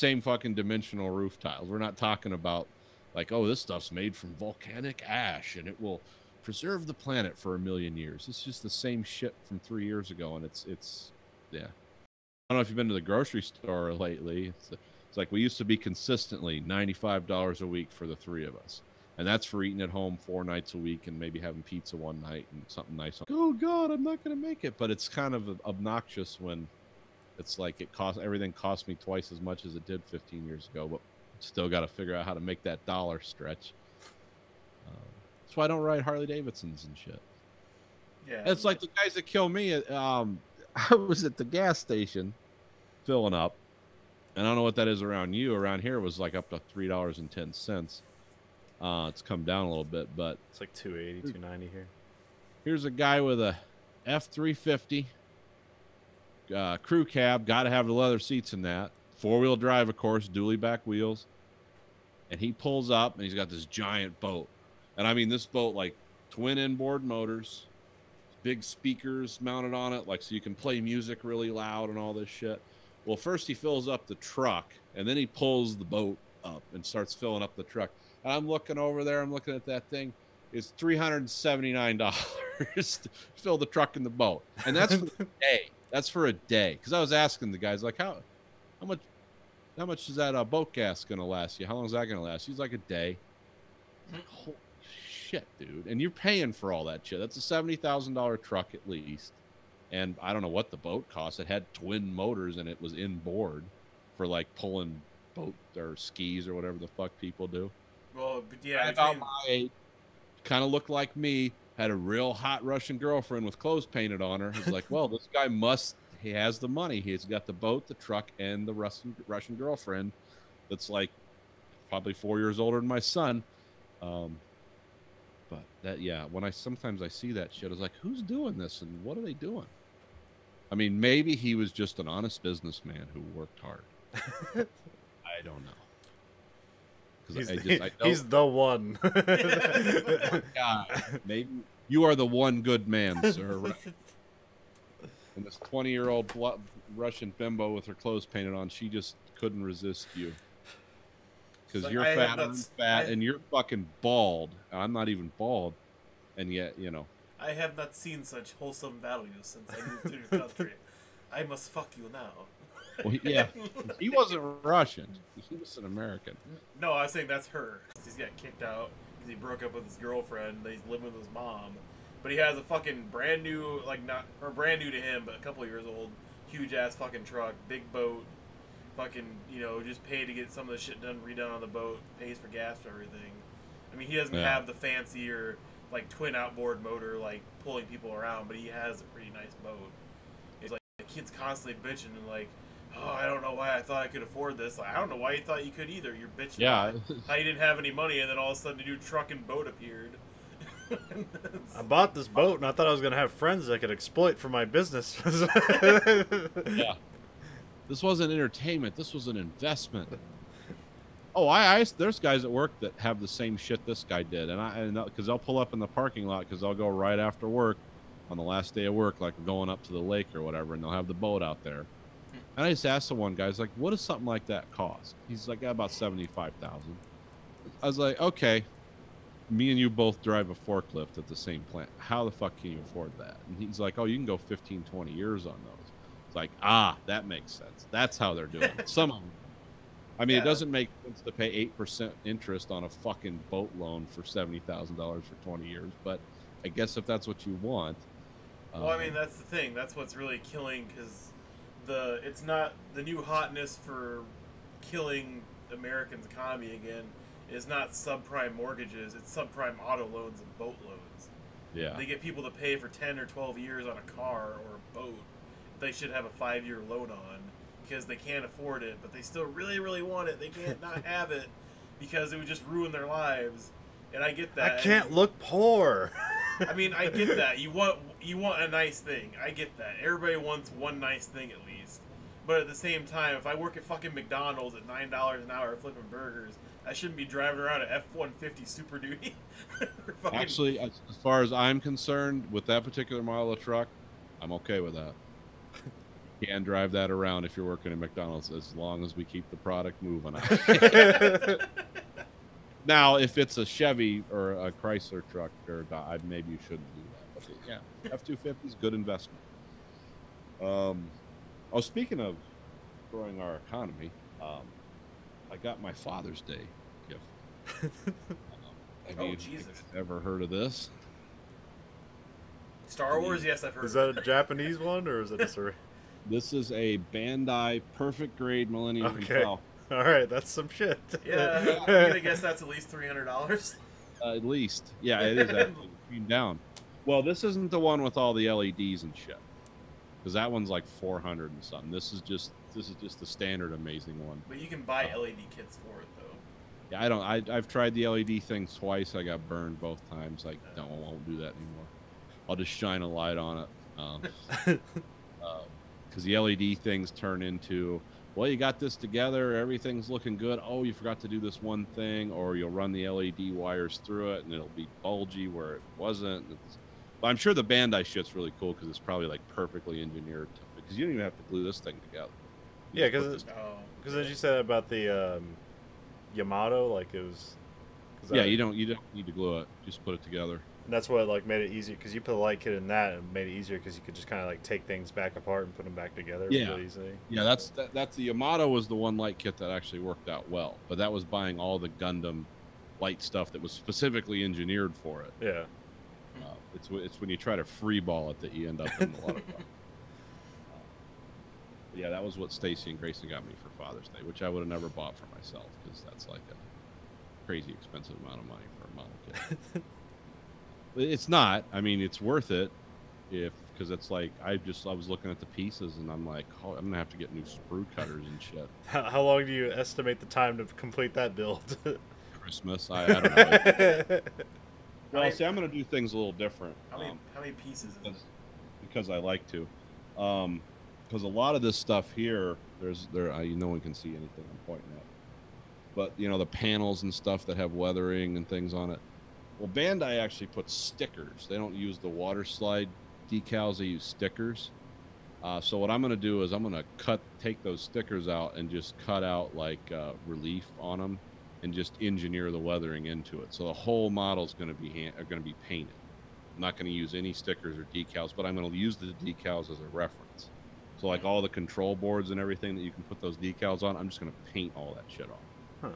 same fucking dimensional roof tiles. We're not talking about like, oh, this stuff's made from volcanic ash and it will preserve the planet for 1,000,000 years. It's just the same shit from 3 years ago, and it's yeah. I don't know if you've been to the grocery store lately. It's like we used to be consistently $95 a week for the three of us, and that's for eating at home 4 nights a week and maybe having pizza one night and something nice. Oh God, I'm not gonna make it. But it's kind of obnoxious when it's like everything cost me twice as much as it did 15 years ago, but still got to figure out how to make that dollar stretch. That's why I don't ride Harley Davidsons and shit. Yeah, it's like the guys that kill me. I was at the gas station filling up, and I don't know what that is around you. Around here it was like up to $3.10. It's come down a little bit, but it's like $2.80, $2.90 here. Here's a guy with a F350 crew cab. Got to have the leather seats in that. 4-wheel drive, of course, dually back wheels. And he pulls up, and he's got this giant boat. And I mean, this boat, like, twin inboard motors, big speakers mounted on it, like, so you can play music really loud and all this shit. Well, first he fills up the truck, and then he pulls the boat up and starts filling up the truck. And I'm looking over there, I'm looking at that thing. It's $379 to fill the truck and the boat. And that's for a day. That's for a day. Because I was asking the guys, like, how much is that boat gas going to last you? How long is that going to last? He's like, a day. Like, holy shit, dude. And you're paying for all that shit. That's a $70,000 truck at least. And I don't know what the boat cost. It had twin motors, and it was inboard for, like, pulling boat or skis or whatever the fuck people do. Well, but yeah. About my age, kind of looked like me, had a real hot Russian girlfriend with clothes painted on her. He's like, well, this guy he has the money. He's got the boat, the truck, and the Russian girlfriend that's like probably 4 years older than my son. But that, yeah, sometimes I see that shit, I was like, who's doing this and what are they doing? I mean, maybe he was just an honest businessman who worked hard. I don't know. He's the one. God, maybe you are the one good man, sir. Right? And this 20-year-old Russian bimbo with her clothes painted on, she just couldn't resist you. Because you're fat, I'm fat, and you're fucking bald. I'm not even bald. And yet, you know. I have not seen such wholesome values since I moved to your country. I must fuck you now. Well, yeah, he wasn't Russian. He was an American. No, I was saying that's her. He's got kicked out because he broke up with his girlfriend. He's living with his mom. But he has a fucking brand new, like, not, or brand new to him, but a couple years old, huge ass fucking truck, big boat, fucking, you know, just pay to get some of the shit redone on the boat, pays for gas for everything. I mean, he doesn't have the fancier, like, twin outboard motor, like, pulling people around, but he has a pretty nice boat. It's like, the kid's constantly bitching and, like, oh, I don't know why I thought I could afford this. Like, I don't know why you thought you could either. You're bitching about how you didn't have any money, and then all of a sudden a new truck and boat appeared. I bought this boat, and I thought I was going to have friends I could exploit for my business. Yeah. This wasn't entertainment. This was an investment. Oh, there's guys at work that have the same shit this guy did. And because they'll pull up in the parking lot because they'll go right after work on the last day of work, like going up to the lake or whatever, and they'll have the boat out there. And I just asked the one guy, I was like, what does something like that cost? He's like, about $75,000. I was like, okay, me and you both drive a forklift at the same plant. How the fuck can you afford that? And he's like, oh, you can go 15, 20 years on those. It's like, that makes sense. That's how they're doing it. Some of them. I mean, it doesn't make sense to pay 8% interest on a fucking boat loan for $70,000 for 20 years. But I guess if that's what you want. Well, I mean, that's the thing. That's what's really killing, because it's not the new hotness for killing Americans' economy again is not subprime mortgages, it's subprime auto loans and boat loans. Yeah. They get people to pay for 10 or 12 years on a car or a boat they should have a 5-year loan on because they can't afford it, but they still really, really want it. They can't not have it because it would just ruin their lives. And I get that. I can't look poor. I mean, I get that. You want a nice thing. I get that. Everybody wants one nice thing at least. But at the same time, if I work at fucking McDonald's at $9 an hour flipping burgers, I shouldn't be driving around an F-150 Super Duty. Actually, as far as I'm concerned, with that particular model of truck, I'm okay with that. can drive that around if you're working at McDonald's, as long as we keep the product moving. Now, if it's a Chevy or a Chrysler truck, or maybe you shouldn't do that. But yeah, F-250 is good investment. Oh, speaking of growing our economy, I got my Father's Day gift. Have you Jesus. ever heard of this? Star Wars? Yes, I've heard. Is that a Japanese one, or is it just a... This is a Bandai perfect grade Millennium Falcon. All right, that's some shit. Yeah, I'm gonna guess that's at least $300. At least, yeah, it is actually down. Well, this isn't the one with all the LEDs and shit, because that one's like 400 and something. This is just the standard amazing one. But you can buy LED kits for it though. Yeah, I've tried the LED thing twice. I got burned both times. I won't do that anymore. I'll just shine a light on it. Because the LED things turn into, well, you got this together, everything's looking good. Oh, you forgot to do this one thing, or you'll run the LED wires through it, and it'll be bulgy where it wasn't. But I'm sure the Bandai shit's really cool because it's probably like perfectly engineered. Because you don't even have to glue this thing together. Yeah, because as you said about the Yamato, like it was. Yeah, you don't need to glue it. Just put it together. And that's what like made it easier, because you put a light kit in that and made it easier because you could just kind of like take things back apart and put them back together really easily. Yeah, that's the Yamato was the one light kit that actually worked out well, but that was buying all the Gundam light stuff that was specifically engineered for it. Yeah. It's when you try to freeball it that you end up in a lot of fun. Yeah, that was what Stacy and Grayson got me for Father's Day, which I would have never bought for myself because that's like a crazy expensive amount of money for a model kit. It's not. I mean, it's worth it because it's like I was looking at the pieces and I'm like, oh, I'm gonna have to get new sprue cutters and shit. How long do you estimate the time to complete that build? Christmas. I don't know. Well, see, I'm gonna do things a little different. How many pieces? Because I like to. Because a lot of this stuff here, no one can see anything I'm pointing at. But the panels and stuff that have weathering and things on it. Well, Bandai actually puts stickers. They don't use the water slide decals. They use stickers. So what I'm going to do is I'm going to take those stickers out and just cut out like relief on them and just engineer the weathering into it. So the whole model is going to be painted. I'm not going to use any stickers or decals, but I'm going to use the decals as a reference. So like all the control boards and everything that you can put those decals on, I'm just going to paint all that shit off. Huh.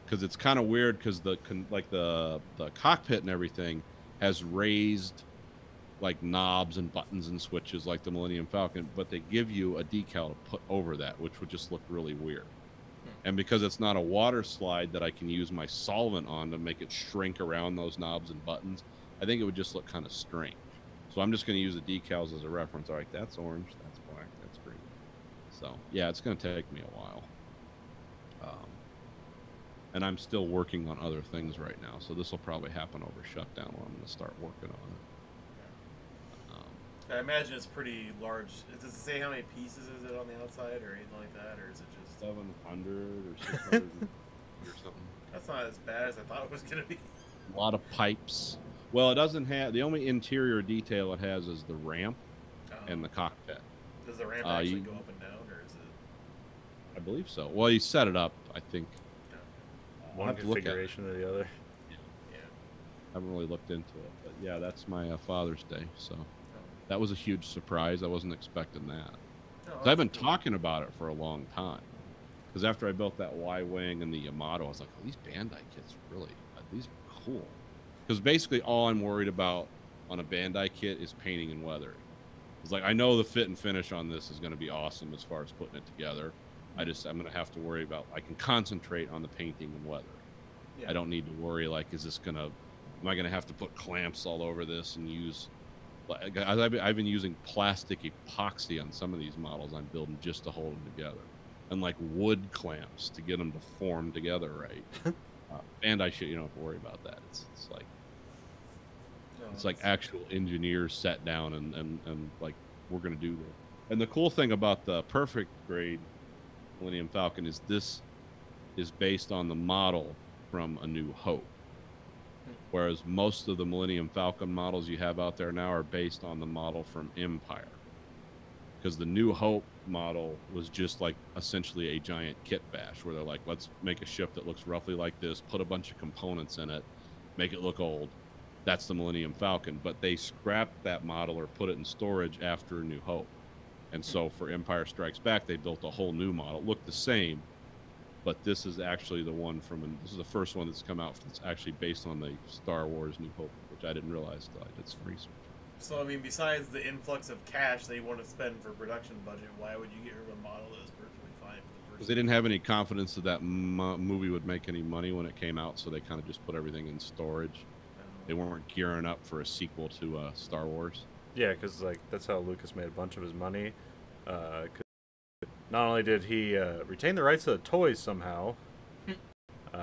Because it's kind of weird because the cockpit and everything has raised like knobs and buttons and switches like the Millennium Falcon, but they give you a decal to put over that, which would just look really weird. And because it's not a water slide that I can use my solvent on to make it shrink around those knobs and buttons, I think it would just look kind of strange. So I'm just going to use the decals as a reference. All right, that's orange, that's black, that's green. So yeah, it's going to take me a while. And I'm still working on other things right now, so this will probably happen over shutdown when I'm going to start working on it. I imagine it's pretty large. Does it say how many pieces is it on the outside or anything like that, or is it just 700 or 600 or something? That's not as bad as I thought it was going to be. A lot of pipes. Well, it doesn't have, the only interior detail it has is the ramp and the cockpit. Does the ramp actually go up and down, or is it? I believe so. Well, you set it up, I think. One configuration or the other. Yeah. I haven't really looked into it, but yeah, that's my Father's Day. So that was a huge surprise. I wasn't expecting that. No, I've been talking about it for a long time. Because after I built that Y-wing and the Yamato, I was like, oh, these Bandai kits really, these are cool. Because basically all I'm worried about on a Bandai kit is painting and weathering. It's like, I know the fit and finish on this is going to be awesome as far as putting it together. I'm going to have to worry about, I can concentrate on the painting and weather. Yeah. I don't need to worry, like, am I going to have to put clamps all over this and use, I've been using plastic epoxy on some of these models I'm building just to hold them together. And like wood clamps to get them to form together right. Bandai shit, you don't have to worry about that. It's like, it's like actual engineers sat down and like, we're going to do this. And the cool thing about the perfect grade Millennium Falcon is this is based on the model from A New Hope, whereas most of the Millennium Falcon models you have out there now are based on the model from Empire, because the New Hope model was just like essentially a giant kit bash where they're like, let's make a ship that looks roughly like this, put a bunch of components in it, make it look old. That's the Millennium Falcon. But they scrapped that model or put it in storage after New Hope. And so for Empire Strikes Back, they built a whole new model. It looked the same, but this is actually the one this is the first one that's come out that's actually based on the Star Wars New Hope, which I didn't realize until I did some research. So, I mean, besides the influx of cash they want to spend for production budget, why would you get rid of a model that was perfectly fine for the Because first they didn't have any confidence that that movie would make any money when it came out, so they kind of just put everything in storage. They weren't gearing up for a sequel to Star Wars. Yeah, because like that's how Lucas made a bunch of his money. 'Cause not only did he retain the rights to the toys somehow,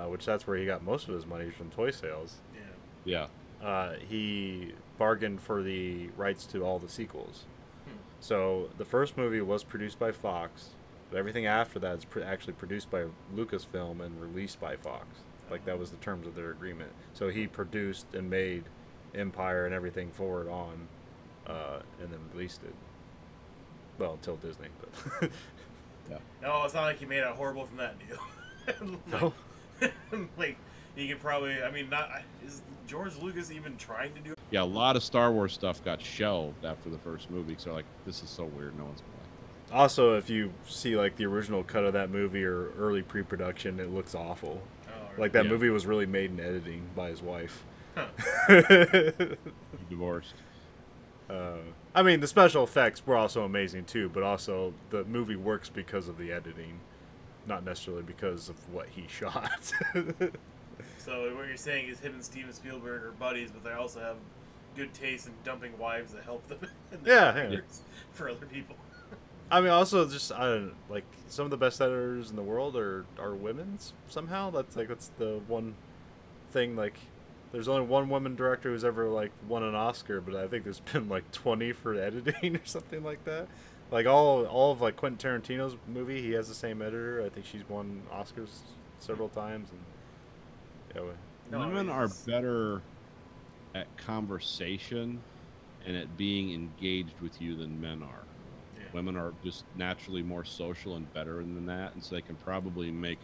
which that's where he got most of his money from toy sales. Yeah. Yeah. He bargained for the rights to all the sequels. So the first movie was produced by Fox, but everything after that is actually produced by Lucasfilm and released by Fox. Like that was the terms of their agreement. So he produced and made Empire and everything forward on, and then released it. Well, until Disney, but Yeah. No, it's not like he made out horrible from that deal. no. Like, you could probably, I mean, is George Lucas even trying to do Yeah, a lot of Star Wars stuff got shelved after the first movie. So like, this is so weird. No one's gonna like this. Also, if you see like the original cut of that movie or early pre-production, it looks awful. Oh, Like that Yeah. movie was really made in editing by his wife. Divorced. I mean, the special effects were also amazing too, but also the movie works because of the editing, not necessarily because of what he shot. So what you're saying is him and Steven Spielberg are buddies, but they also have good taste in dumping wives that help them in their Yeah, yeah. careers for other people. I mean, also just I don't like some of the best editors in the world are women somehow. That's the one thing. Like, there's only one woman director who's ever like won an Oscar, but I think there's been like 20 for editing or something like that. Like all of like Quentin Tarantino's movie, he has the same editor. I think she's won Oscars several times. And No, Women it's are just- better at conversation and at being engaged with you than men are. Yeah. Women are just naturally more social and better than that, and so they can probably make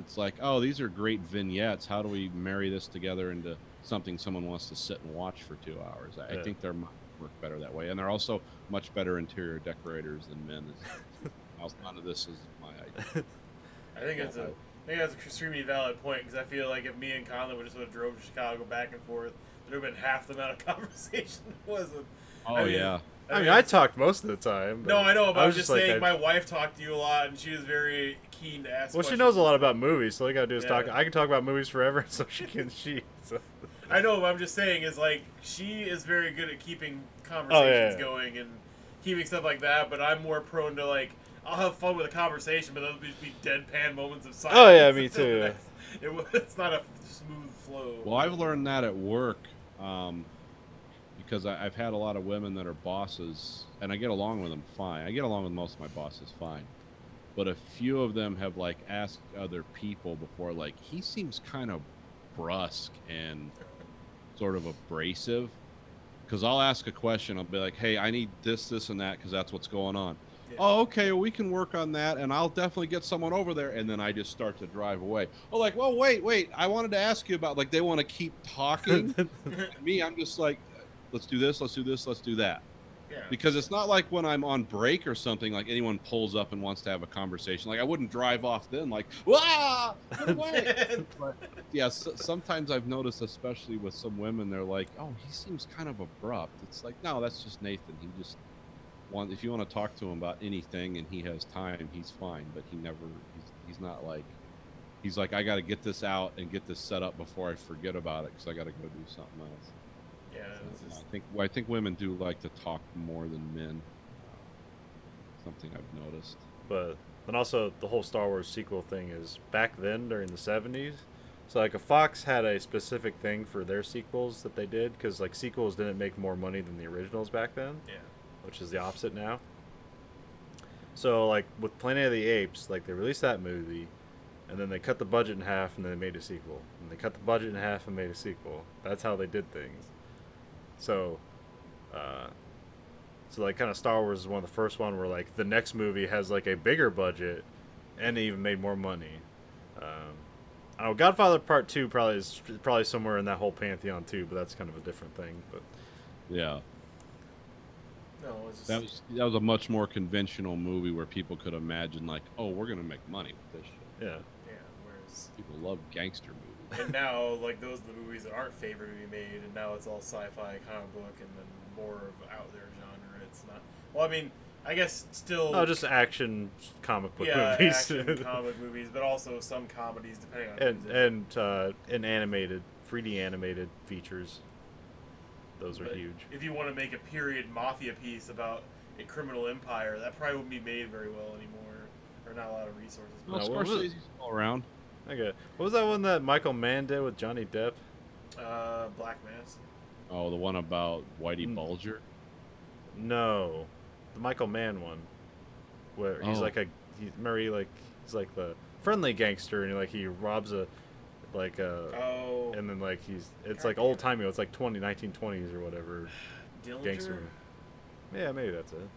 it's like, oh, these are great vignettes. How do we marry this together into something someone wants to sit and watch for 2 hours? I Yeah. think they're work better that way, and they're also much better interior decorators than men. None of this is my idea. I think that's an extremely valid point, because I feel like if me and Conlon would just would have drove to Chicago back and forth, there would have been half the amount of conversation it was. Oh I mean, yeah. I mean, I talked most of the time. But No, I know, but I was just saying, like, my wife talked to you a lot, and she was very keen to ask. well, she questions. knows a lot about movies, so all I gotta do is Yeah. talk. I can talk about movies forever, so she can. So. I know, but I'm just saying is like she is very good at keeping conversations yeah. going and keeping stuff like that. But I'm more prone to like I'll have fun with a conversation, but those would just be deadpan moments of silence. Oh, yeah, me too, It's not a smooth flow. Well, I've learned that at work because I've had a lot of women that are bosses, and I get along with them fine. I get along with most of my bosses fine. But a few of them have, like, asked other people before, like, he seems kind of brusque and sort of abrasive. Because I'll ask a question. I'll be like, hey, I need this, this, and that because that's what's going on. Yeah. Oh, okay, well, we can work on that, and I'll definitely get someone over there. And then I just start to drive away. Oh, like, well, wait. I wanted to ask you about, like, they want to keep talking. Me, I'm just like, let's do this, let's do this, let's do that. Yeah. Because it's not like when I'm on break or something, like anyone pulls up and wants to have a conversation. Like, I wouldn't drive off then, like, wah, get away. But, yeah, sometimes I've noticed, especially with some women, they're like, oh, he seems kind of abrupt. It's like, no, that's just Nathan. He just if you want to talk to him about anything and he has time, he's fine. But he's not like, he's like, I got to get this out and get this set up before I forget about it because I got to go do something else. Yeah, it's just, I think women do like to talk more than men. Something I've noticed. But then also the whole Star Wars sequel thing is back then during the 70s. So like a Fox had a specific thing for their sequels that they did because like sequels didn't make more money than the originals back then, yeah. which is the opposite now. So like with Planet of the Apes, like they released that movie, and then they cut the budget in half and then they made a sequel. And they cut the budget in half and made a sequel. That's how they did things. So, So like kind of Star Wars is one of the first one where like the next movie has like a bigger budget and even made more money. I don't know, Godfather Part 2 is probably somewhere in that whole pantheon too, but that's kind of a different thing. But Yeah. No, it's just, That was a much more conventional movie where people could imagine like, oh, we're gonna make money with this shit. yeah, yeah. Whereas, People love gangster movies. and now like those are the movies that aren't favored to be made, and now it's all sci-fi, comic book, and then more of out there genre. It's not. Well, I mean, I guess still. no, just action comic book yeah, movies. action comic movies, but also some comedies depending on who's in it. and animated 3D animated features. Those are But huge. If you want to make a period mafia piece about a criminal empire, that probably wouldn't be made very well anymore, or not a lot of resources. Well, No, what was it? Scorsese's still around. Okay, what was that one that Michael Mann did with Johnny Depp? Black Mass. Oh, the one about Whitey Mm. Bulger. No, the Michael Mann one, where he's Oh. like he's like the friendly gangster, and he robs a Oh, and then it's like old timey. It's like 1920s or whatever Dillinger. gangster. Yeah, maybe that's it.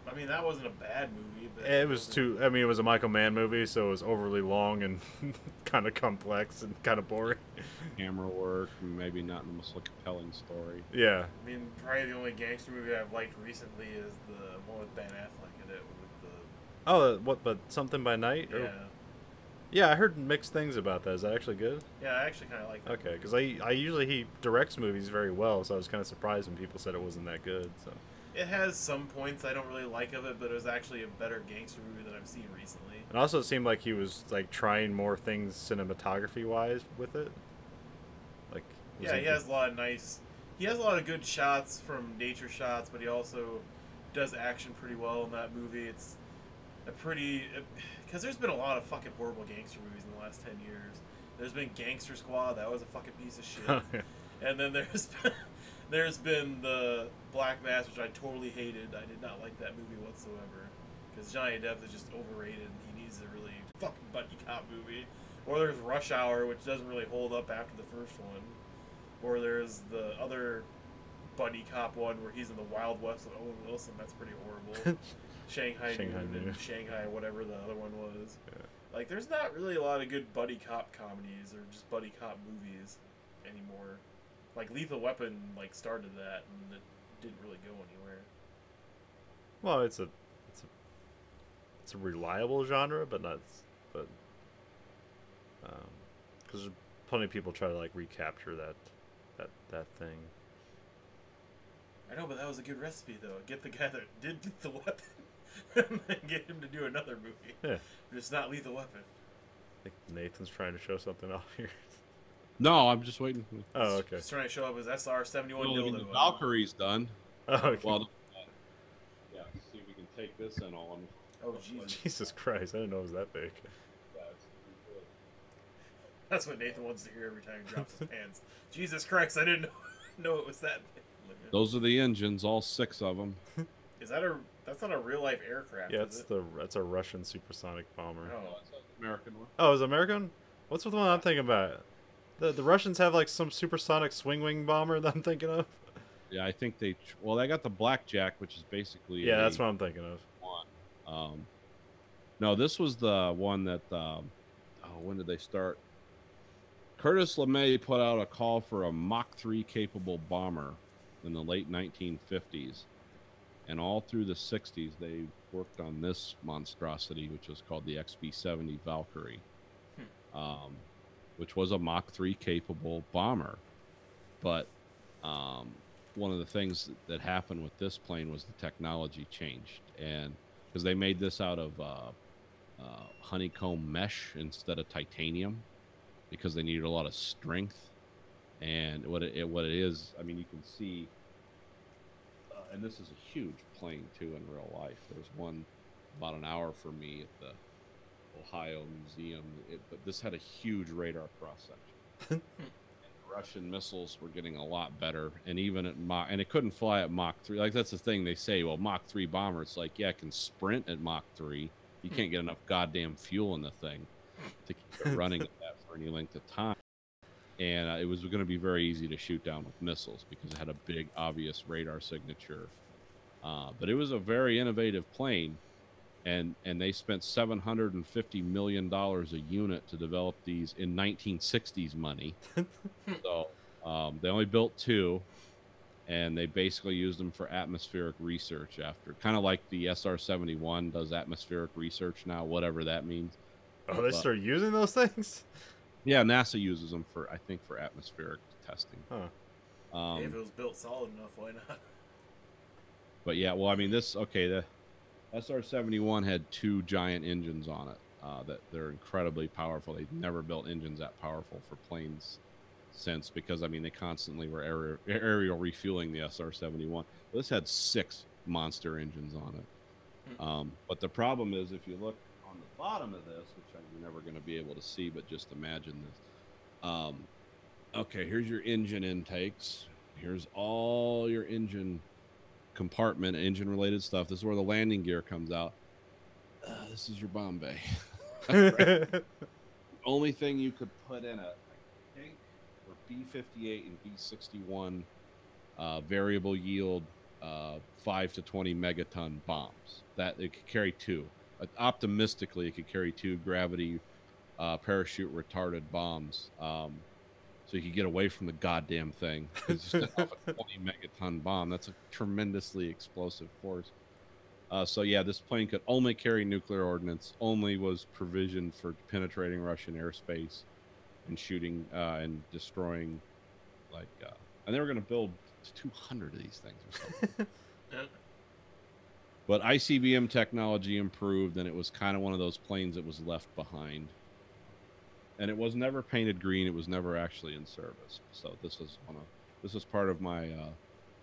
I mean, that wasn't a bad movie, but It was too. I mean, it was a Michael Mann movie, so it was overly long and kind of complex and kind of boring. Camera work, maybe not the most compelling story. Yeah. I mean, probably the only gangster movie I've liked recently is the one with Ben Affleck in it. With Oh, what? But Something by Night? the Yeah, I heard mixed things about that. Is that actually good? yeah, I actually kind of like that. Okay, because I usually he directs movies very well, so I was kind of surprised when people said it wasn't that good. So It has some points I don't really like of it, but it was actually a better gangster movie than I've seen recently. and also it seemed like he was trying more things cinematography wise with it. Like Yeah, he has a lot of nice. He has a lot of good shots from nature shots, but he also does action pretty well in that movie. It's a pretty because there's been a lot of fucking horrible gangster movies in the last 10 years. There's been Gangster Squad, that was a fucking piece of shit. And then there's been the Black Mass, which I totally hated. I did not like that movie whatsoever because Johnny Depp is just overrated. And he needs a really fucking buddy cop movie. Or there's Rush Hour, which doesn't really hold up after the first one. Or there's the other buddy cop one where he's in the Wild West with Owen Wilson. That's pretty horrible. Shanghai Noon Noon. and Shanghai, whatever the other one was. Yeah. Like, there's not really a lot of good buddy cop comedies or just buddy cop movies anymore. Like, Lethal Weapon, started that, and it didn't really go anywhere. Well, it's a reliable genre, but not because plenty of people try to recapture that thing. I know, but that was a good recipe, though. Get the guy that did Lethal Weapon, and then get him to do another movie. Yeah. Just not Lethal Weapon. I think Nathan's trying to show something off here. No, I'm just waiting. Oh, okay. He's trying to show up as SR-71 Well, dildo. the Valkyrie's done. Oh, okay. Well, yeah. See if we can take this in on. Oh, Jesus. Jesus Christ! I didn't know it was that big. Yeah, it's pretty good. That's what Nathan wants to hear every time he drops his pants. Jesus Christ, I didn't know it was that big. Those are the engines, all 6 of them. Is that that's not a real life aircraft, Yeah, is that's a Russian supersonic bomber. Oh. It's an American one. Oh, is it American? What's the one I'm thinking about? The Russians have some supersonic swing wing bomber that I'm thinking of. Yeah, I think they got the Blackjack, which is basically Yeah, that's what I'm thinking of. one. No, this was the one that. When did they start? Curtis LeMay put out a call for a Mach 3 capable bomber in the late 1950s, and all through the 60s they worked on this monstrosity, which was called the XB-70 Valkyrie, which was a Mach 3 capable bomber. But one of the things that happened with this plane was the technology changed, and because they made this out of honeycomb mesh instead of titanium, because they needed a lot of strength. And what it is, I mean, you can see, and this is a huge plane too in real life. There's one about an hour for me at the Ohio Museum, but this had a huge radar cross section. Russian missiles were getting a lot better, and even at Mach, and it couldn't fly at Mach 3. Like, that's the thing they say, well, Mach 3 bomber, it's like, yeah, it can sprint at Mach 3. You can't get enough goddamn fuel in the thing to keep it running at that for any length of time. And it was going to be very easy to shoot down with missiles because it had a big, obvious radar signature But it was a very innovative plane, and they spent $750 million a unit to develop these in 1960s money. So they only built two, and they basically used them for atmospheric research after, kind of like the SR-71 does atmospheric research now, whatever that means. Oh, they start using those things? Yeah, NASA uses them for, I think, for atmospheric testing. Huh. If it was built solid enough, why not? But yeah, well, I mean, the SR-71 had two giant engines on it that they're incredibly powerful. They've never built engines that powerful for planes since, because I mean, they constantly were aerial refueling the SR-71. This had 6 monster engines on it. But the problem is, if you look on the bottom of this, which you're never going to be able to see, but just imagine this. Okay, here's your engine intakes. Here's all your engine compartment, engine related stuff. This is where the landing gear comes out. This is your bomb bay. Right. Only thing you could put in it, I think, were B-58 and B-61 variable yield 5 to 20 megaton bombs. That it could carry 2. Optimistically, it could carry 2 gravity parachute retarded bombs. So you could get away from the goddamn thing. It's just a 20 megaton bomb. That's a tremendously explosive force. So yeah, this plane could only carry nuclear ordnance, only was provisioned for penetrating Russian airspace and shooting and destroying, like, and they were going to build 200 of these things or something. But ICBM technology improved, and it was kind of one of those planes that was left behind. And it was never painted green. It was never actually in service. So this is part of my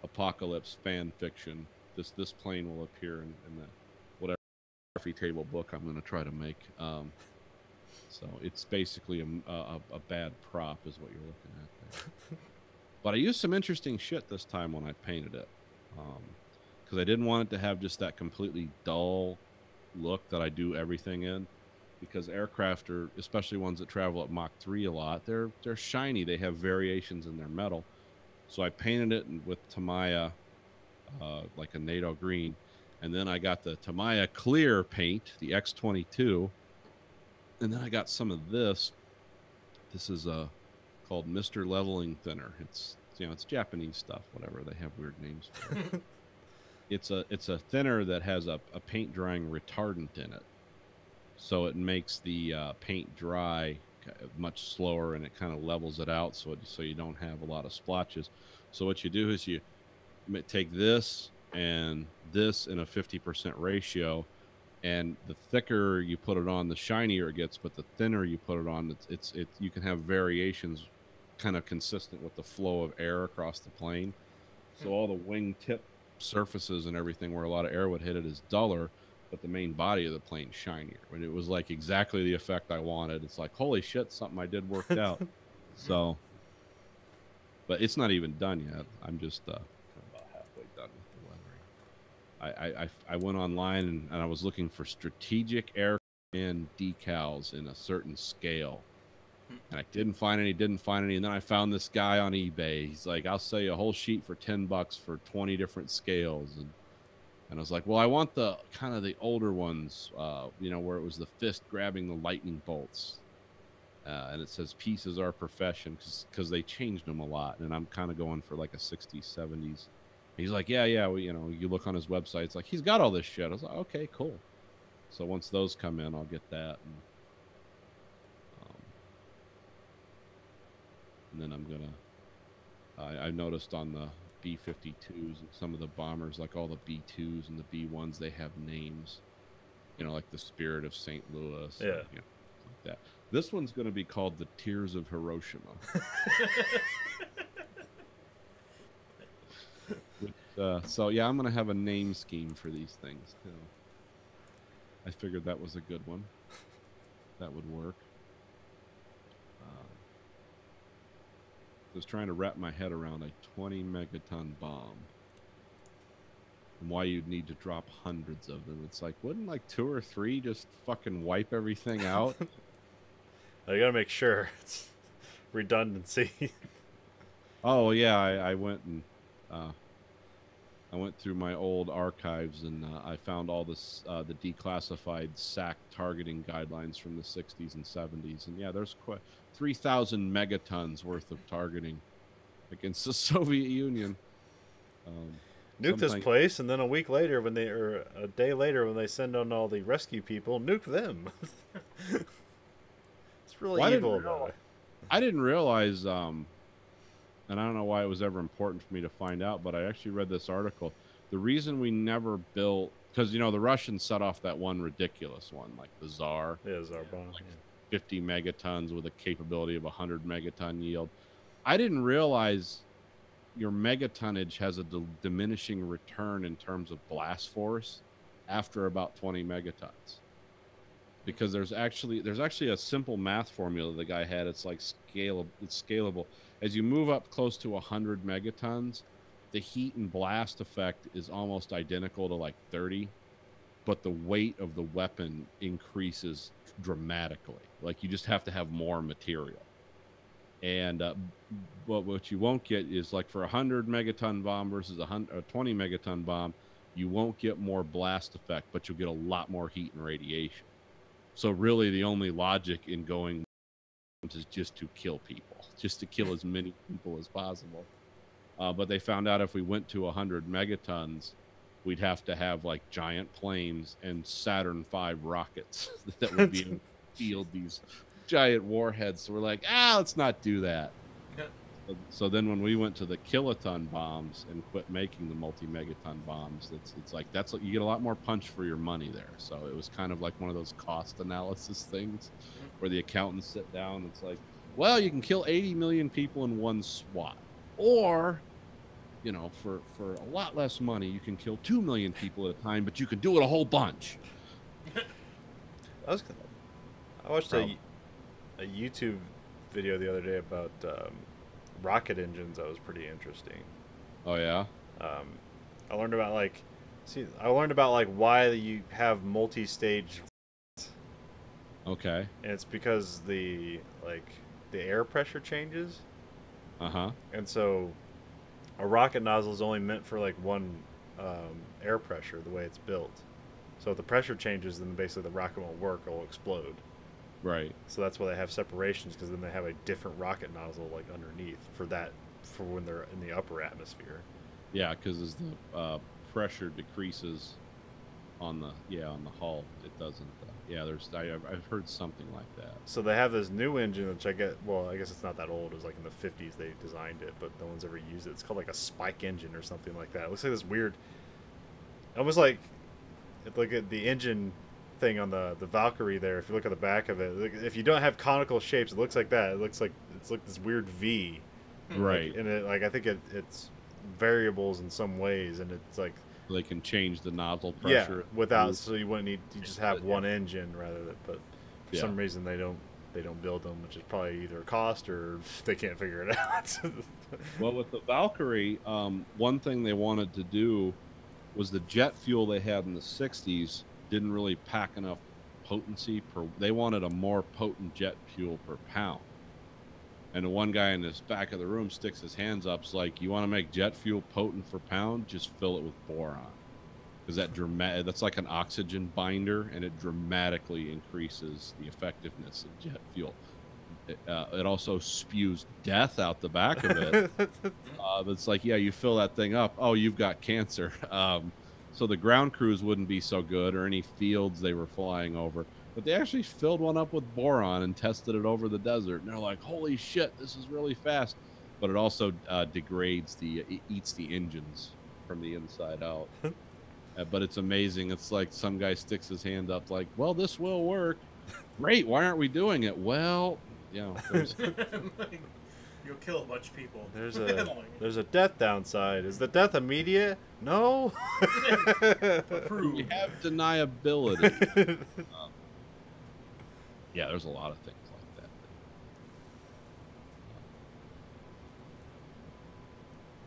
apocalypse fan fiction. This plane will appear in the whatever coffee table book I'm going to try to make. So it's basically a bad prop is what you're looking at there. But I used some interesting shit this time when I painted it, because I didn't want it to have just that completely dull look that I do everything in. Because aircraft are, especially ones that travel at Mach 3 a lot, they're shiny. They have variations in their metal. So I painted it with Tamiya, like a NATO green, and then I got the Tamiya clear paint, the X22, and then I got some of this. This is called Mr. Leveling Thinner. It's Japanese stuff, whatever. They have weird names for it. It's a thinner that has a paint drying retardant in it. So it makes the paint dry much slower, and it kind of levels it out so you don't have a lot of splotches. So what you do is you take this and this in a 50% ratio, and the thicker you put it on, the shinier it gets. But the thinner you put it on, you can have variations kind of consistent with the flow of air across the plane. So all the wing tip surfaces and everything where a lot of air would hit it is duller, but the main body of the plane shinier. And it was like exactly the effect I wanted. It's like, holy shit, something I did worked out. So, but it's not even done yet. I'm just about halfway done with the lettering. I went online and I was looking for strategic aircraft decals in a certain scale. And I didn't find any. And then I found this guy on eBay. He's like, I'll sell you a whole sheet for $10 for 20 different scales. And I was like, well, I want the kind of the older ones, where it was the fist grabbing the lightning bolts. And it says peace is our profession, because they changed them a lot. And I'm kind of going for like a 60s, 70s. He's like, yeah. Well, you look on his website, it's like, he's got all this shit. I was like, okay, cool. So once those come in, I'll get that. And then I'm going to, I noticed on the B-52s and some of the bombers, like all the B-2s and the B-1s, they have names, like the Spirit of St. Louis. Yeah. Or, like that. This one's going to be called the Tears of Hiroshima. So yeah, I'm going to have a name scheme for these things too. I figured that was a good one. That would work. I was trying to wrap my head around a 20 megaton bomb and why you'd need to drop hundreds of them. It's like, wouldn't like 2 or 3 just fucking wipe everything out? I gotta make sure it's redundancy. Oh yeah, I went and I went through my old archives and I found all this the declassified SAC targeting guidelines from the 60s and 70s, and yeah, there's quite 3,000 megatons worth of targeting against the Soviet Union. Nuke this Something- place, and then a week later, or a day later, when they send on all the rescue people, nuke them. It's really Well, evil about it. I didn't realize, and I don't know why it was ever important for me to find out, but I actually read this article. The reason we never built, because you know the Russians set off that one ridiculous one, like the Tsar, Yeah, Tsar bomb. Like 50 megatons with a capability of 100 megaton yield. I didn't realize your megatonnage has a diminishing return in terms of blast force after about 20 megatons. Because there's actually a simple math formula the guy had. It's like scalable. As you move up close to 100 megatons, the heat and blast effect is almost identical to like 30, but the weight of the weapon increases dramatically. Like you just have to have more material. And but what you won't get is like for a 100 megaton bomb versus a 20 megaton bomb, you won't get more blast effect, but you'll get a lot more heat and radiation. So really the only logic in going is just to kill people, just to kill as many people as possible. But they found out if we went to 100 megatons, we'd have to have like giant planes and Saturn V rockets that would be able to field these giant warheads. So we're like, let's not do that. So then when we went to the kiloton bombs and quit making the multi-megaton bombs, it's like you get a lot more punch for your money there. So it was kind of like one of those cost analysis things where the accountants sit down and it's like, well, you can kill 80 million people in one swat, or you know, for a lot less money you can kill 2 million people at a time, but you can do it a whole bunch. I watched a YouTube video the other day about rocket engines. That was pretty interesting. Oh yeah. I learned about like why you have multi-stage. Okay. And it's because the air pressure changes. Uh-huh. And so a rocket nozzle is only meant for like one air pressure, the way it's built. So if the pressure changes, then basically the rocket won't work, it'll explode. Right. So that's why they have separations, because then they have a different rocket nozzle like underneath for when they're in the upper atmosphere. Yeah, because as the pressure decreases on the hull, it doesn't. I've heard something like that. So they have this new engine, which I guess it's not that old. It was like in the 50s they designed it, but no one's ever used it. It's called like a spike engine or something like that. It looks like this weird, almost like at the engine thing on the Valkyrie there. If you look at the back of it, if you don't have conical shapes, it looks like that. It looks like it's like this weird V. Right. And I think it's variables in some ways, and it's like they can change the nozzle pressure. Yeah, so you wouldn't need, you just have one engine rather than, but for some reason they don't build them, which is probably either cost or they can't figure it out. Well, with the Valkyrie, one thing they wanted to do was the jet fuel they had in the 60s didn't really pack enough potency they wanted a more potent jet fuel per pound. And the one guy in this back of the room sticks his hands up. It's like, you want to make jet fuel potent for pound? Just fill it with boron. Because that's like an oxygen binder, and it dramatically increases the effectiveness of jet fuel. It also spews death out the back of it. It's like, you fill that thing up. Oh, you've got cancer. So the ground crews wouldn't be so good, or any fields they were flying over. But they actually filled one up with boron and tested it over the desert. And they're like, holy shit, this is really fast. But it also degrades it eats the engines from the inside out. But it's amazing. It's like some guy sticks his hand up like, well, this will work. Great, why aren't we doing it? Well, there's... You'll kill a bunch of people. There's a death downside. Is the death immediate? No. We have deniability. There's a lot of things like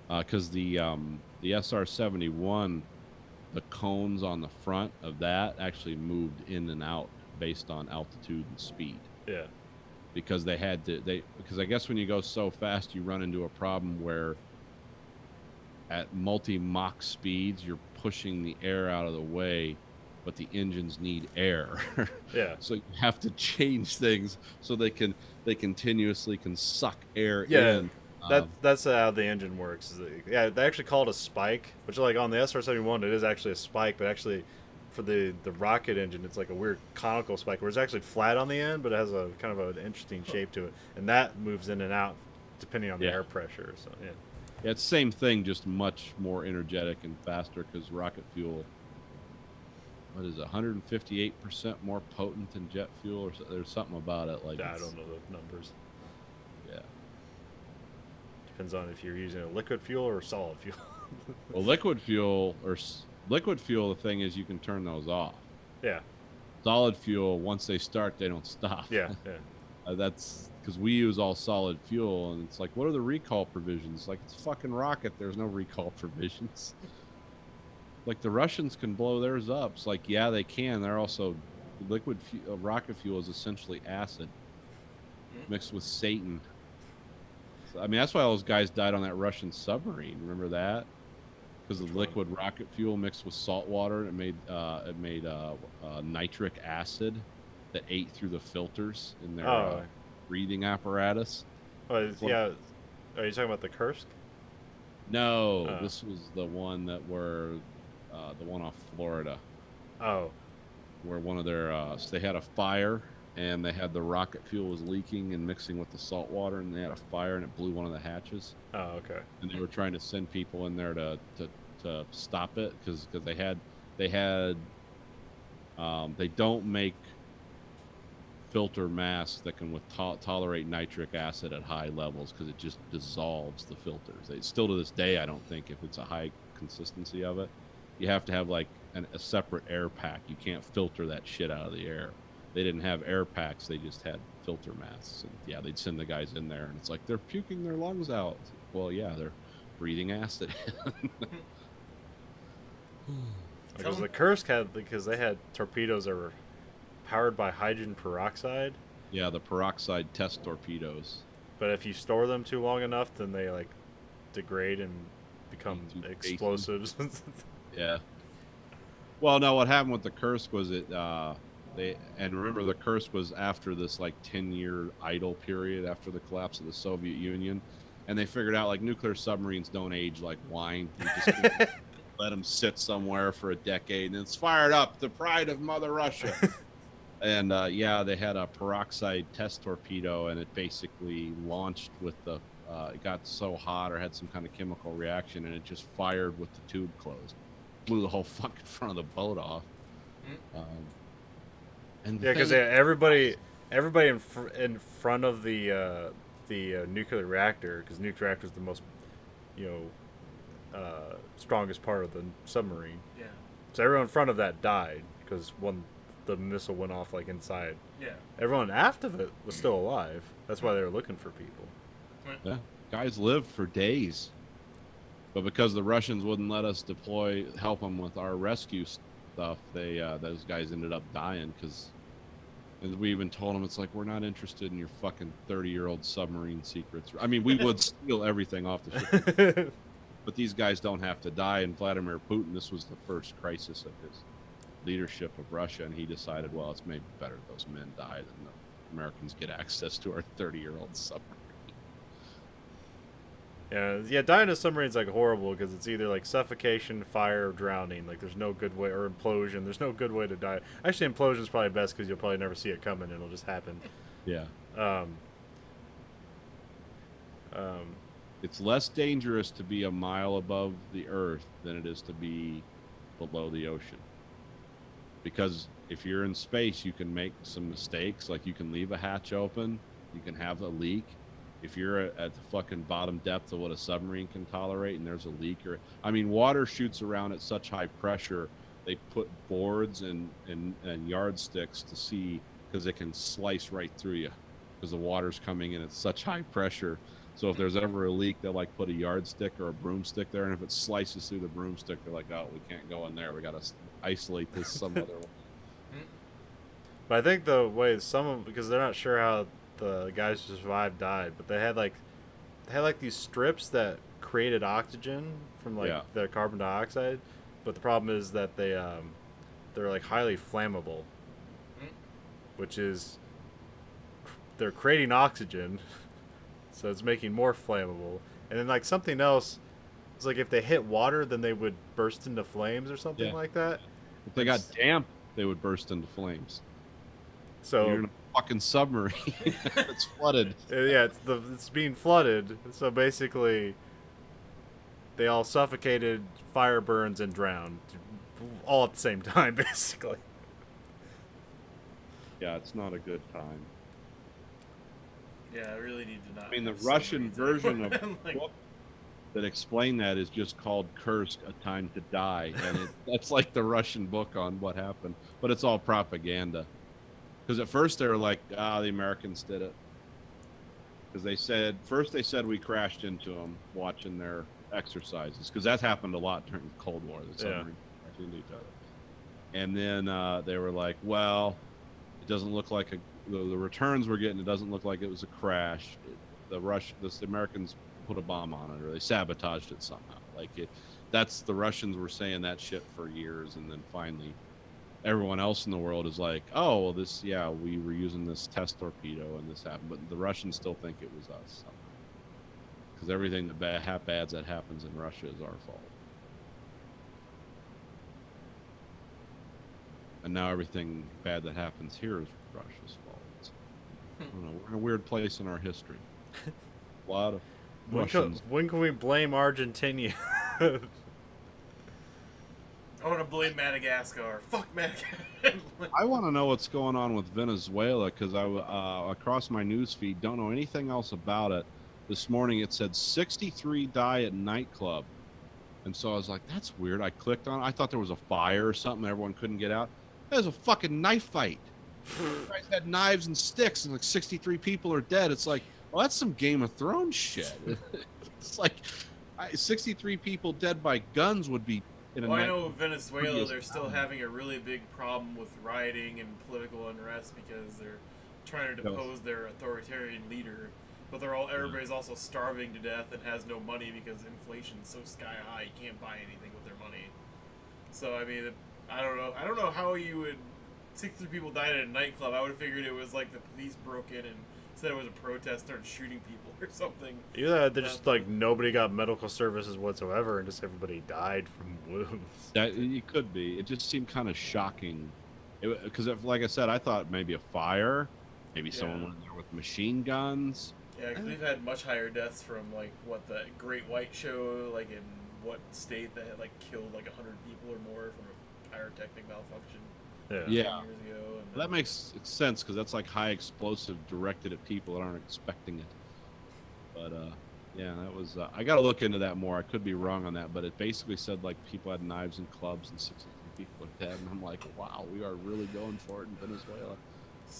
that. Because the SR-71, the cones on the front of that actually moved in and out based on altitude and speed. Yeah. Because because I guess when you go so fast, you run into a problem where at multi-Mach speeds, you're pushing the air out of the way, but the engines need air. Yeah. So you have to change things so they continuously can suck air Yeah. in. That's how the engine works. Yeah, they actually call it a spike, which like on the SR-71 it is actually a spike, but actually for the rocket engine it's like a weird conical spike where it's actually flat on the end, but it has a kind of an interesting shape to it, and that moves in and out depending on the air pressure. So yeah. Yeah, it's the same thing, just much more energetic and faster because rocket fuel, what is it, 158% more potent than jet fuel, or there's something about it like. I don't know the numbers. Yeah. Depends on if you're using a liquid fuel or solid fuel. Well, liquid fuel, the thing is you can turn those off. Yeah. Solid fuel, once they start, they don't stop. Yeah. Yeah. That's because we use all solid fuel, and it's like, what are the recall provisions? Like, it's a fucking rocket. There's no recall provisions. Like, the Russians can blow theirs up. It's like, yeah, they can. They're also rocket fuel is essentially acid mixed with Satan. So, I mean, that's why all those guys died on that Russian submarine. Remember that? Because of liquid rocket fuel mixed with salt water, it made nitric acid that ate through the filters in their breathing apparatus. Oh, yeah. Are you talking about the Kursk? No, this was the one that were the one off Florida. Oh, where one of their so they had a fire and they had the rocket fuel was leaking and mixing with the salt water, and they had a fire and it blew one of the hatches. Oh, okay. And they were trying to send people in there to stop it because they don't make filter masks that can tolerate nitric acid at high levels because it just dissolves the filters. Still to this day, I don't think if it's a high consistency of it, you have to have like a separate air pack. You can't filter that shit out of the air. They didn't have air packs. They just had filter masks. And yeah, they'd send the guys in there and it's like, they're puking their lungs out. Well, yeah, they're breathing acid. Because the Kursk because they had torpedoes that were powered by hydrogen peroxide. Yeah, the peroxide test torpedoes. But if you store them too long enough, then they like degrade and become explosives. Yeah. Well, no, what happened with the Kursk was remember the Kursk was after this like 10-year idle period after the collapse of the Soviet Union, and they figured out like nuclear submarines don't age like wine. You just let them sit somewhere for a decade and it's fired up, the pride of Mother Russia. And yeah, they had a peroxide test torpedo, and it basically launched with the it got so hot or had some kind of chemical reaction, and it just fired with the tube closed, blew the whole fucking front of the boat off. And yeah, because everybody in front of the nuclear reactor, because nuclear reactor is the most strongest part of the submarine. Yeah. So everyone in front of that died because the missile went off like inside. Yeah. Everyone aft of it was still alive. That's why they were looking for people. Yeah, guys lived for days, but because the Russians wouldn't let us help them with our rescue stuff, those guys ended up dying because we even told them it's like, we're not interested in your fucking 30-year-old submarine secrets. I mean, we would steal everything off the ship, but these guys don't have to die. And Vladimir Putin, this was the first crisis of his leadership of Russia, and he decided, well, it's maybe better those men die than the Americans get access to our 30-year-old submarine. Yeah, dying in a submarine's like horrible because it's either like suffocation, fire, or drowning. Like there's no good way, or implosion. There's no good way to die. Actually, implosion's probably best because you'll probably never see it coming. It'll just happen. Yeah. It's less dangerous to be a mile above the earth than it is to be below the ocean. Because if you're in space, you can make some mistakes. Like you can leave a hatch open, you can have a leak. If you're at the fucking bottom depth of what a submarine can tolerate and there's a leak, water shoots around at such high pressure, they put boards and yardsticks to see, because it can slice right through you because the water's coming in at such high pressure. So if there's ever a leak, they'll like put a yardstick or a broomstick there, and if it slices through the broomstick, they're like, oh, we can't go in there. We got to isolate this some other way. But I think the way because they're not sure how the guys who survived died, but they had like these strips that created oxygen from like Yeah. the carbon dioxide, but the problem is that they're like highly flammable, Mm. which is they're creating oxygen, so it's making more flammable. And then like something else, it's like if they hit water, then they would burst into flames or something Yeah. like that. If they got damp, they would burst into flames. So You're in a fucking submarine. It's flooded. yeah, it's being flooded. So basically, they all suffocated, fire burns, and drowned, all at the same time, basically. Yeah, it's not a good time. Yeah, I really need to not. I mean, the have Russian submarines version of anymore. the book that explain that is just called Kursk, A Time to Die. And that's like the Russian book on what happened. But it's all propaganda. Because at first they were like, the Americans did it. Because first they said we crashed into them watching their exercises. Because that happened a lot during the Cold War. The submarines crashed into each other. And then they were like, well, it doesn't look like the returns we're getting, it doesn't look like it was a crash. The Americans put a bomb on it, or they sabotaged it somehow. That's the Russians were saying that shit for years, and then finally everyone else in the world is like, oh, well, we were using this test torpedo and this happened, but the Russians still think it was us because everything that happens in Russia is our fault. And now everything bad that happens here is Russia's fault. I don't know. We're in a weird place in our history. A lot of Russians. When can we blame Argentina? I want to blame Madagascar. Fuck Madagascar. I want to know what's going on with Venezuela because across my news feed don't know anything else about it. This morning it said 63 die at nightclub, and so I was like, "That's weird." I clicked on it. I thought there was a fire or something. Everyone couldn't get out. There's a fucking knife fight. Guys had knives and sticks, and like 63 people are dead. It's like, well, that's some Game of Thrones shit. It's like 63 people dead by guns would be. Well, I know Venezuela, they're still having a really big problem with rioting and political unrest because they're trying to depose their authoritarian leader. But everybody's also starving to death and has no money because inflation's so sky high, you can't buy anything with their money. So, I mean, I don't know how you would... 63 people died at a nightclub. I would have figured it was like the police broke in and said it was a protest, started shooting people or something. Yeah, they're just like nobody got medical services whatsoever, and just everybody died from wounds. It could be. It just seemed kind of shocking, because like I said, I thought maybe a fire, maybe someone went in there with machine guns. Yeah, because we've had much higher deaths from like the Great White Show, like in what state that had like killed like 100 people or more from a pyrotechnic malfunction. Yeah. 10 years ago. That makes sense because that's like high explosive directed at people that aren't expecting it. But yeah, that was. I got to look into that more. I could be wrong on that, but it basically said like people had knives and clubs and 63 people are dead, and I'm like, wow, we are really going for it in Venezuela.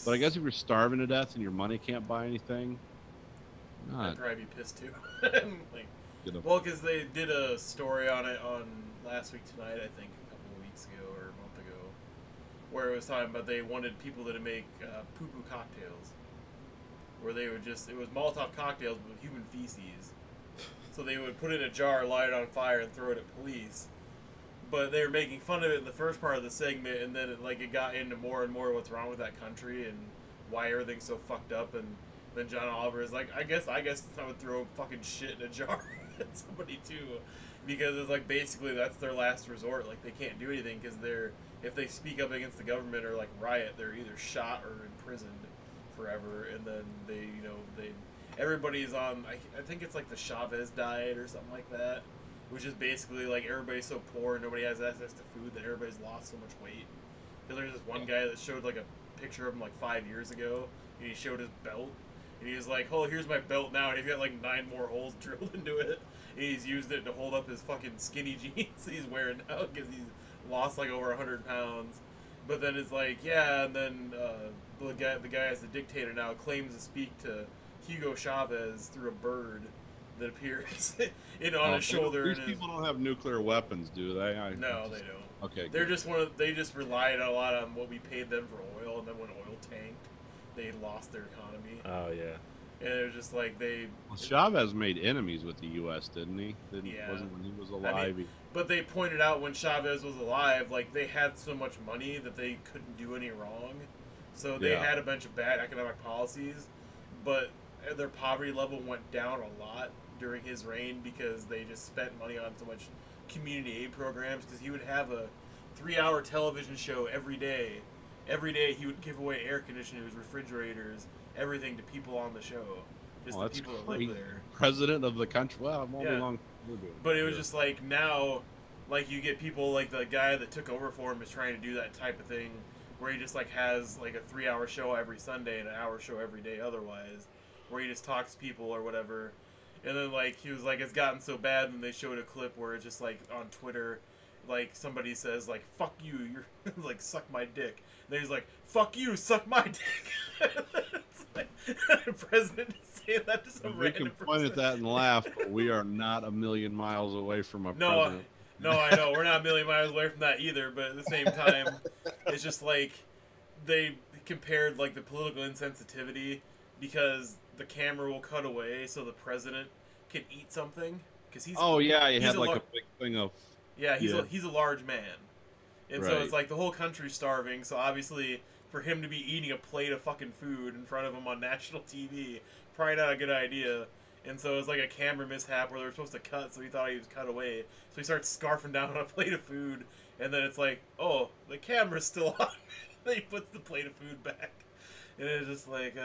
But I guess if you're starving to death and your money can't buy anything, I'd probably be pissed too. Well, because they did a story on it on Last Week Tonight, I think, a couple of weeks ago or a month ago, where it was talking about they wanted people to make poo-poo cocktails, where they would it was Molotov cocktails with human feces. So they would put it in a jar, light it on fire, and throw it at police. But they were making fun of it in the first part of the segment, and then it got into more and more what's wrong with that country and why everything's so fucked up. And then John Oliver is like, I guess I would throw fucking shit in a jar at somebody too, because it's like basically that's their last resort. Like they can't do anything because if they speak up against the government or like riot, they're either shot or imprisoned forever. And then everybody's on. I think it's like the Chavez diet or something like that. Which is basically like everybody's so poor and nobody has access to food that everybody's lost so much weight. Because there's this one guy that showed like a picture of him like 5 years ago, and he showed his belt, and he was like, "Oh, here's my belt now," and he's got like 9 more holes drilled into it, and he's used it to hold up his fucking skinny jeans he's wearing now because he's lost like over 100 pounds. But then it's like, yeah, and then the guy as the dictator now claims to speak to Hugo Chavez through a bird that appears on his shoulder. These people don't have nuclear weapons, do they? No, they don't. Okay. They're just they just relied a lot on what we paid them for oil, and then when oil tanked, they lost their economy. Oh yeah. And it was just like Well, Chavez made enemies with the U.S., didn't he? Yeah. Wasn't when he was I alive. mean, but they pointed out when Chavez was alive, like they had so much money that they couldn't do any wrong, so they had a bunch of bad economic policies, but their poverty level went down a lot during his reign because they just spent money on so much community aid programs. Because he would have a 3-hour television show every day. Every day he would give away air conditioners, refrigerators, everything to people on the show. Just the people that live there. President of the country. Well, I'm Yeah. long. But it was just like now, like you get people like the guy that took over for him is trying to do that type of thing, where he just like has like a 3-hour show every Sunday and an hour show every day otherwise, where he just talks to people or whatever. And then like he was like it's gotten so bad, and they showed a clip where it's just like on Twitter, like somebody says like "fuck you," you're like "suck my dick," and then he's like "fuck you, suck my dick." It's like the president is saying that to some We random can point person. at that and laugh, but we are not a million miles away from a No, president. no, I know we're not a million miles away from that either. But at the same time, it's just like they compared like the political insensitivity because the camera will cut away so the president can eat something because he's Oh yeah, you he's had a like lar- a big thing of he's a large man, and so Right. it's like the whole country's starving. So obviously, for him to be eating a plate of fucking food in front of him on national TV, probably not a good idea. And so it's like a camera mishap where they were supposed to cut, so he thought he was cut away. So he starts scarfing down on a plate of food, and then it's like, oh, the camera's still on. Then he puts the plate of food back. And it's just like,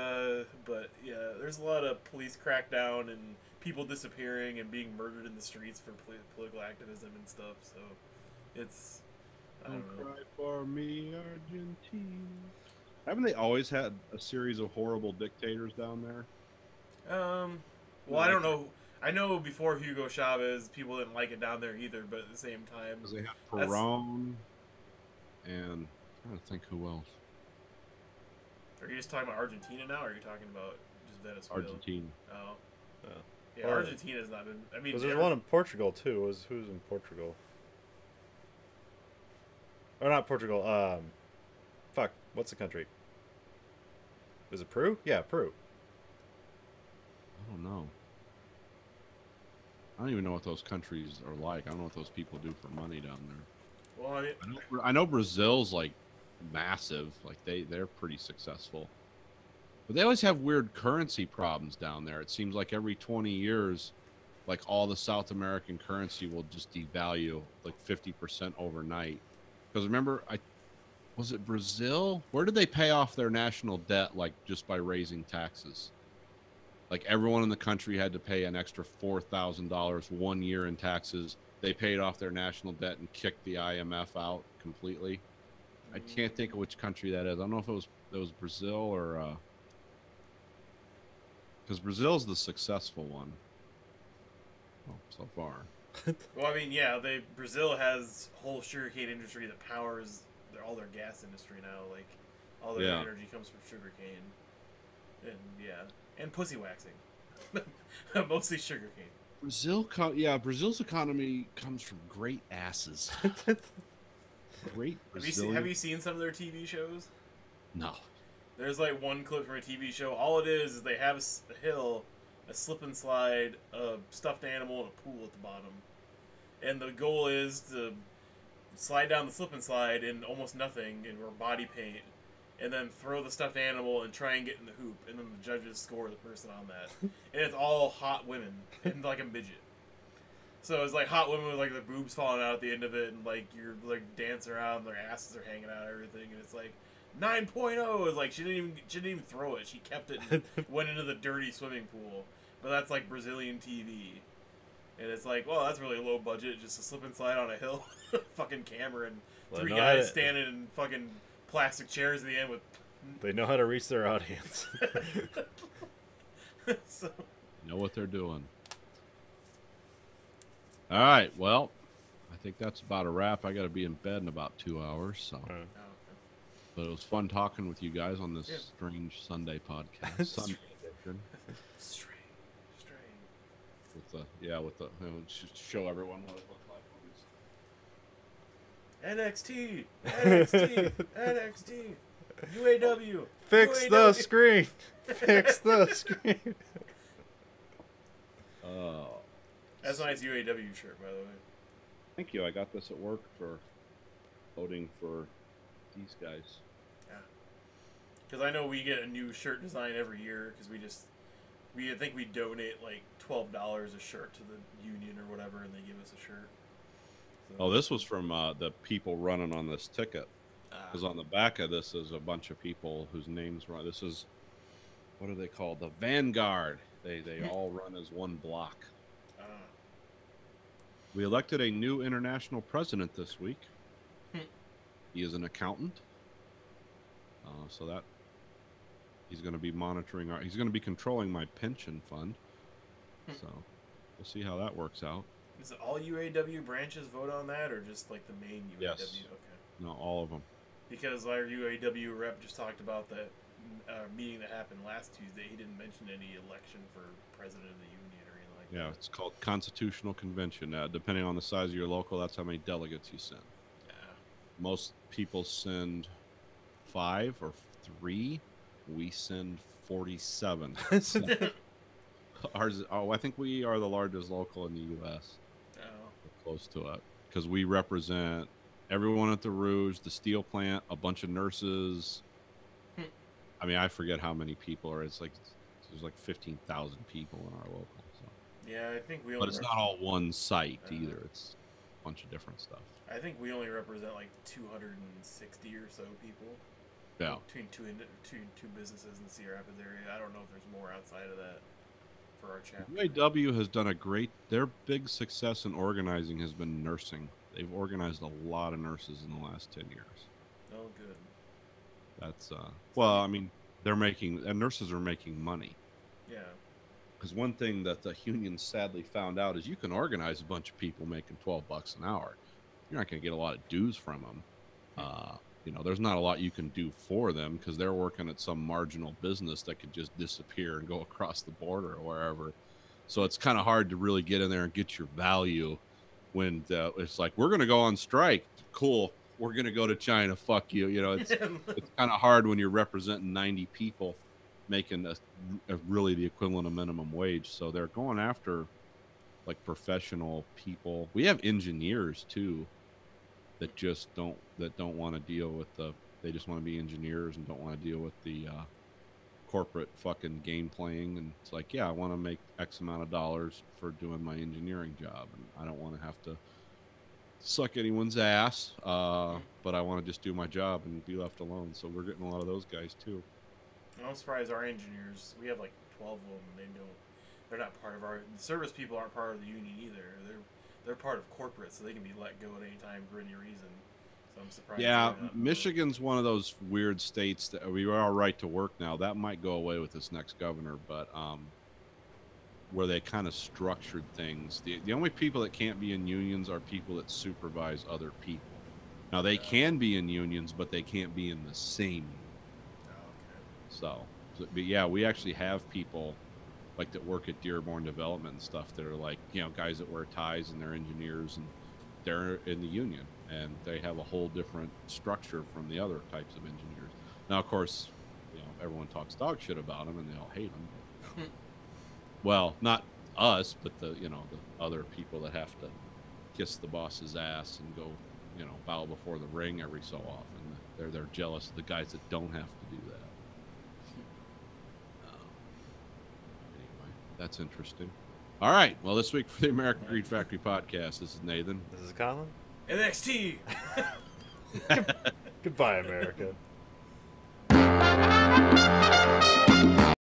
but yeah, there's a lot of police crackdown and people disappearing and being murdered in the streets for political activism and stuff. So it's, I Don't don't know. cry for me, Argentina. Haven't they always had a series of horrible dictators down there? Well, I don't know. I know before Hugo Chavez, people didn't like it down there either. But at the same time, Because they had That's- Perón, and I'm trying to think who else. are you just talking about Argentina now, or are you talking about just Venezuela? Argentina. Oh, Yeah. yeah. Well, Argentina's not been. I mean, Because there's one in Portugal too. Who's in Portugal? Or not Portugal. Fuck. What's the country? Is it Peru? Yeah, Peru. I don't know. I don't even know what those countries are like. I don't know what those people do for money down there. Well, I mean, I know Brazil's like massive. Like they're pretty successful. But they always have weird currency problems down there. It seems like every 20 years, like all the South American currency will just devalue like 50% overnight. Because remember, was it Brazil? Where did they pay off their national debt like just by raising taxes? Like everyone in the country had to pay an extra $4,000 1 year in taxes. They paid off their national debt and kicked the IMF out completely. I can't think of which country that is. I don't know if it was Brazil or because Brazil's the successful one. Well, so far. well, I mean, yeah. Brazil has a whole sugarcane industry that powers all their gas industry now. Like all their Yeah. energy comes from sugarcane, and and pussy waxing, mostly sugarcane. Brazil's economy comes from great asses. Great Brazilian. Have you seen some of their TV shows? No. There's like one clip from a TV show. All it is they have a hill, a slip and slide, a stuffed animal, and a pool at the bottom. And the goal is to slide down the slip and slide in almost nothing or body paint, and then throw the stuffed animal and try and get in the hoop, and then the judges score the person on that. And it's all hot women and like a midget. So it's like hot women with like the boobs falling out at the end of it, and like you're like dancing around, their asses are hanging out, and everything, and it's like 9.0 is like she didn't even throw it. She kept it and went into the dirty swimming pool. But that's like Brazilian TV. And it's like, well, that's really low budget, just a slip and slide on a hill, fucking camera, and Well, three no, guys standing in fucking plastic chairs at the end with. They know how to reach their audience. So, Know what they're doing. All right. Well, I think that's about a wrap. I got to be in bed in about 2 hours. So, Alright. but it was fun talking with you guys on this Yeah. strange Sunday podcast. Sunday edition strange. with the show everyone what it looked like. NXT, NXT, NXT. UAW. Fix UAW. the screen. Fix the screen. Oh, That's a nice UAW shirt, by the way. thank you. I got this at work for voting for these guys. Yeah. Because I know we get a new shirt design every year because I think we donate like $12 a shirt to the union or whatever, and they give us a shirt. So, Oh, this was from the people running on this ticket. Because on the back of this is a bunch of people whose names run. This is, what are they called? The Vanguard. They all run as one block. We elected a new international president this week. He is an accountant. So that he's going to be monitoring he's going to be controlling my pension fund. So we'll see how that works out. Is it all UAW branches vote on that, or just like the main UAW? Yes. Okay. No, all of them. Because our UAW rep just talked about that meeting that happened last Tuesday. He didn't mention any election for president of the union or anything like that. Yeah, it's called Constitutional Convention. Depending on the size of your local, that's how many delegates you send. Yeah. Most people send 5 or 3. We send 47. Ours. Oh, I think we are the largest local in the U.S. Oh. We're close to it because we represent everyone at the Rouge, the steel plant, a bunch of nurses. I mean, I forget how many people are. It's like there's like 15,000 people in our local. So. Yeah, I think we. But it's not all one site either. It's a bunch of different stuff. I think we only represent like 260 or so people. Yeah. Between two businesses in the Cedar Rapids area. I don't know if there's more outside of that for our chapter. UAW has done their big success in organizing has been nursing. They've organized a lot of nurses in the last 10 years. Oh, good. That's, well, I mean, nurses are making money. Yeah. Because one thing that the union sadly found out is you can organize a bunch of people making $12 an hour. You're not going to get a lot of dues from them. There's not a lot you can do for them because they're working at some marginal business that could just disappear and go across the border or wherever. So it's kind of hard to really get in there and get your value when it's like, we're going to go on strike. Cool. We're going to go to China. Fuck you. It's it's kind of hard when you're representing 90 people making a really the equivalent of minimum wage. So they're going after like professional people. We have engineers too that just don't want to deal with they just want to be engineers and don't want to deal with the corporate fucking game playing. And it's like, yeah, I want to make X amount of dollars for doing my engineering job, and I don't want to have to suck anyone's ass, but I want to just do my job and be left alone. So we're getting a lot of those guys too. I'm surprised our engineers, we have like 12 of them, they're not part of the service people aren't part of the union either. They're part of corporate, so they can be let go at any time for any reason. So I'm surprised. Yeah, Michigan's one of those weird states that we are right to work now. That might go away with this next governor, but where they kind of structured things. The only people that can't be in unions are people that supervise other people. Now they can be in unions, but they can't be in the same union. But yeah, we actually have people like that work at Dearborn Development and stuff that are like, guys that wear ties and they're engineers and they're in the union and they have a whole different structure from the other types of engineers. Now, of course, everyone talks dog shit about them and they all hate them. Well, not us, but the other people that have to kiss the boss's ass and go, bow before the ring every so often. They're jealous of the guys that don't have to do that. Anyway, that's interesting. All right. Well, this week for the American Greed Factory podcast, this is Nathan. This is Colin. NXT. Goodbye, America.